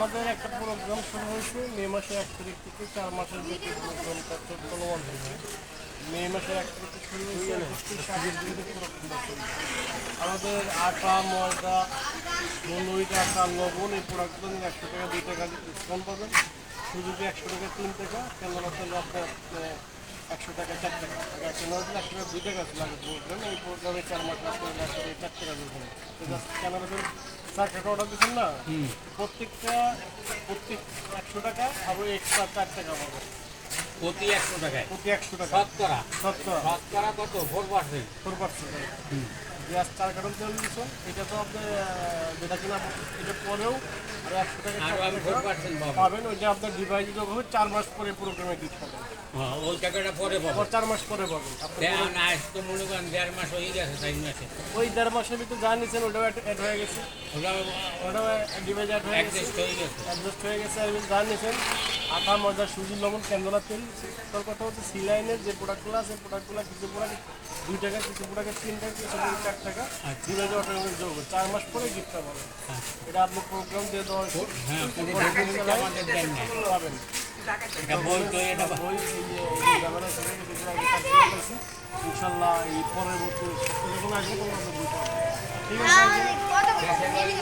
আমাদের একটা প্রোগ্রাম শুরু হয়েছে মে মাসের 1 তারিখ থেকে 4 মাসের যে প্রোগ্রামটা চলমান হয়েছে। মে মাসের 1 তারিখ থেকে শুরু হয়েছে 31 প্রোগ্রামটা চলছে। আমাদের আটা ময়দা মৌলুইটা আটা লবণ এই প্রোডাক্টগুলো নিয়ে 100 টাকা 2 টাকা ডিসকাউন্ট পাবেন। সুযোগে 100 টাকা 3 টাকা, কেননা চলে আপনার 100 টাকা 4 টাকা, কেননা 100 টাকা 2 টাকা ছিল আগে প্রোগ্রাম। এই প্রোগ্রামে 4 মাস আপনার 100 টাকা 4 টাকা দিবেন। কেননা চার টাকা অর্ডার দিচ্ছেন না, প্রত্যেক 100 টাকা আবার এক্সট্রা 4 টাকা পাবেন প্রতি 100 টাকায়। প্রতি 100 টাকা শতকরা শতকরা শতকরা কত? 4%। 4%। গ্যাস 4 কার্টন তেল দিচ্ছেন, এটা তো আপনার যেটা কিনা এটা পরেও আর 100 টাকা আর আমি 4% পাবো। পাবেন। ওইটা আপনার ডিভাইডেড হবে 4 মাস পরে প্রোগ্রামে গিফট পাবেন। হ্যাঁ, ওই টাকাটা পরে পাবো। 4 মাস পরে পাবেন আপনি। না, তো মনে করেন 1.5 মাস হয়ে গেছে, 4 মাসে। ওই 1.5 মাসের ভিতরে যা নিচ্ছেন ওটাও অ্যাড হয়ে গেছে, ওটা ওটাও ডিভাইড অ্যাড হয়ে গেছে, অ্যাডজাস্ট হয়ে গেছে। অ্যাডজাস্ট হয়ে গেছে। আর যা নিচ্ছেন আটা ময়দা সুজি লবণ কেন্দলা তেল, তোর কথা হচ্ছে সি লাইনের যে প্রোডাক্টগুলো আছে প্রোডাক্টগুলো কিছু প্রোডাক্ট 2 টাকা, কিছু প্রোডাক্ট 3 টাকা, কিছু প্রোডাক্ট 4 টাকা ডিভাইডে অটোমেটিক যোগ 4 মাস পরে গিফটটা পাবেন। এটা আপনি প্রোগ্রাম দিয়ে দেওয়া হয়েছে। হ্যাঁ, পুরো টাকা দিতে আমাদের দেন না। পাবেন এটা বই তো এটা বই ইনশাল্লাহ এই পরবর্তী সপ্তাহে যখন আসবে তখন আপনার বইটা ঠিক আছে। দেশের বাড়ি